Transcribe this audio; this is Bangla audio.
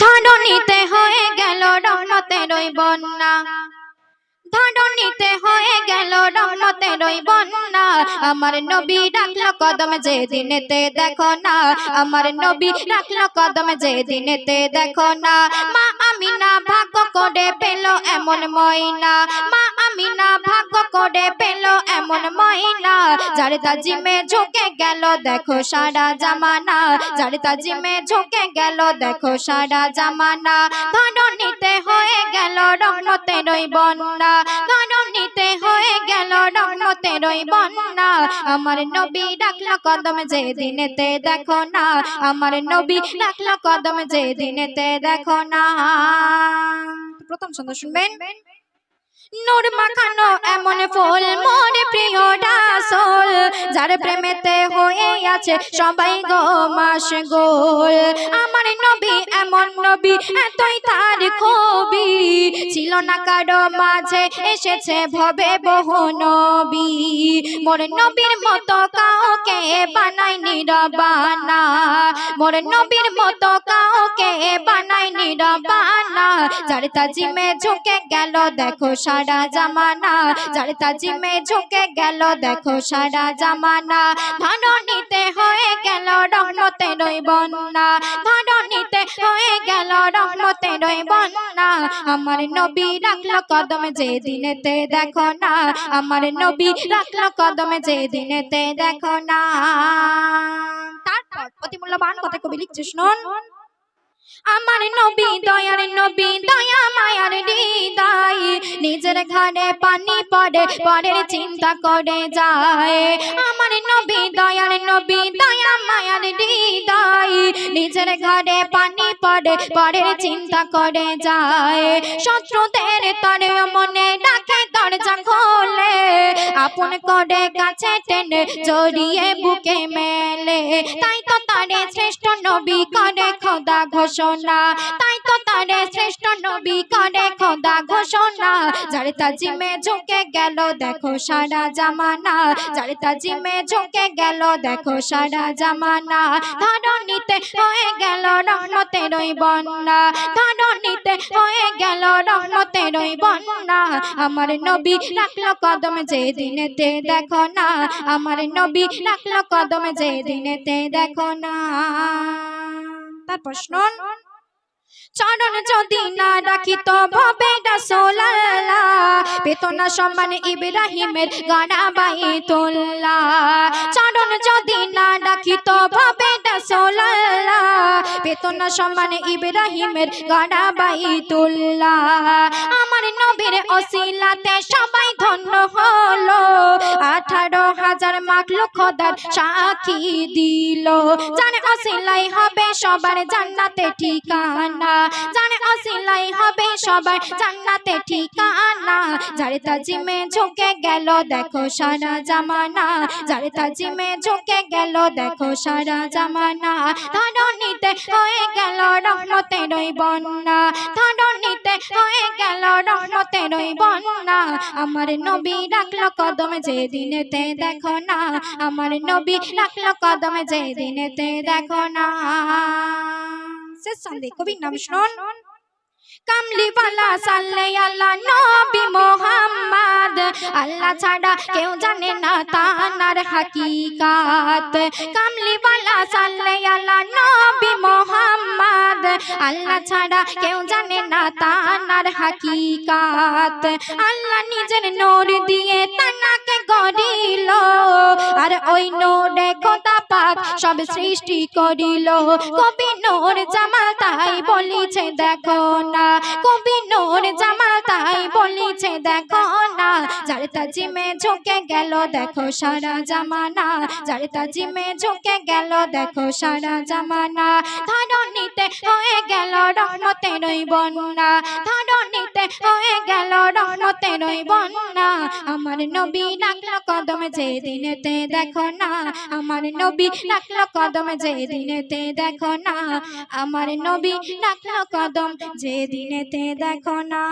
ধরণীতে হয়ে গেল রহমতের ওই বন্যা, ধরণীতে হয়ে গেল রহমতের ওই বন্যা। আমার নবী রাখলো কদম যে দিনেতে দেখো না, আমার নবী রাখলো কদম যে দিনেতে দেখো না। মা আমিনা ভাগ্য করে পেল এমন ময়না, মা আমিনা ভাগ্য করে পেল এমন ময়না। যার তাজিমে ঝুঁকে গেল দেখো সারা জামানা, যার তাজিমে ঝুঁকে গেল দেখো সারা জামানা। ধরণীতে হয়ে গেল রহমতের ওই বন্যা, ধরণীতে হয়ে গেল রহমতের ওই বন্যা। আমার নবী রাখলো কদম যে দিনেতে দেখো না, আমার নবী রাখলো কদম যে দিনেতে দেখো না। প্রথম ছন্দ শুনবেন। নূর মাখানো এমন ফুল মোর প্রিয় রাসূল, যার প্রেমেতে হয়ে আছে সবাই গো মাশগুল। আমার নবী এমন নবী এতই তার খুবই, ছিল না কারো মাঝে এসেছে ভবে বহু নবী। মোর নবীর মতো কাউকে বানায়নি রব্বানা, মোর নবীর মতো কাউকে বানায়নি রব্বানা। যার তাজিমে ঝুঁকে গেল দেখো সারা জামানা, যার তাজিমে ঝুঁকে গেল দেখো সারা জামানা। ধরণীতে হয়ে গেল রহমতের ওই বন্যা, ধরণীতে হয়ে গেল রহমতের ওই বন্যা। আমার নবী রাখলো কদম যে দিনেতে দেখো না, আমার নবী রাখলো কদম যে দিনেতে দেখো না। তারপর অতি মূল্যবান কথা কবি লিখছে শুনুন। আমার নবী দয়ার নবী, দয়া মায়ার হৃদয়, নিজের ঘরে পানি পড়ে পরের চিন্তা করে যায়। আমার নবী দয়ার নবী, দয়া মায়ার হৃদয়, নিজের ঘরে পানি পড়ে পরের চিন্তা করে যায়। শত্রুদের তরে মনে রাখে দরজা খোলে, আপন করে কাছে টেনে জড়িয়ে বুকে মেলে। তাই তো তারে শ্রেষ্ঠ নবী করে খোদা ঘোষণা, তাই তো তারে শ্রেষ্ঠ নবী করে খোদা ঘোষণা। যার তাজিমে ঝুঁকে গেল দেখো সারা জামানা, যার তাজিমে ঝুঁকে গেল দেখো সারা জামানা। ধরণীতে হয়ে গেল রহমতের ওই বন্যা, ধরণীতে হয়ে গেল রহমতের ওই বন্যা। আমার নবী রাখলো কদম যে দিনেতে দেখো না, আমার নবী রাখলো কদম যে দিনেতে দেখো না। তারপর শুনুন। চরণ যদি না রাখি তো ভবে রাসূলুল্লাহ, পেত না সম্মান ইব্রাহিমের গড়া বাইতুল্লাহ। চরণ যদি না রাখি তো ভবে রাসূলুল্লাহ, পেত না সম্মান ইব্রাহিমের গড়া বাইতুল্লাহ। আমার নবীর ওসিলাতে সবাই ধন্য হলো, 18,000 মাখলুক খোদার সাক্ষী দিল। জানে ওসিলাই হবে সবার জান্নাতে ঠিকানা, জানে ওসিলাই হবে সবার জান্নাতে ঠিকানা। যার তাজিমে ঝুঁকে গেল দেখো সারা জামানা, যার তাজিমে ঝুঁকে গেল দেখো সারা জামানা। ধরণীতে হয়ে গেল রহমতের ওই বন্যা, ধরণীতে হয়ে গেল রহমতের ওই বন্যা। আমার নবী রাখলো কদম যে দিনেতে দেখো না, আমার নবী রাখলো কদম যে দিনেতে দেখো না। শেষ ছন্দে কবির নাম শুনুন। কামলিওয়ালা সাল্লে আলা নবী মোহাম্মদ, আল্লাহ ছাড়া কেউ জানে না তার হাকিকাত। কামলিওয়ালা সাল্লে আলা নবী মোহাম্মদ, আল্লাহ ছাড়া কেউ জানে না তার হাকিকাত। আল্লাহ নিজের নূর দিয়ে তানাকে গড়িল, আর ওই নূরে খোদা পাক সব সৃষ্টি করিল। কবি নূর জামাল তাই বলিছে দেখো না, কবি নূর জামাল তাই বলিছে দেখো না। যার তাজিমে ঝুঁকে গেল দেখো সারা জামানা, যার তাজিমে ঝুঁকে গেল দেখো সারা জামানা। ধরণীতে হয়ে গেল রহমতের ওই বন্যা, ধরণীতে হয়ে গেল রহমতের ওই বন্যা। আমার নবী রাখলো কদম যে দিনেতে দেখো না, আমার নবী রাখলো কদম যে দিনেতে দেখো না, আমার নবী রাখলো কদম যে দিনেতে দেখো না।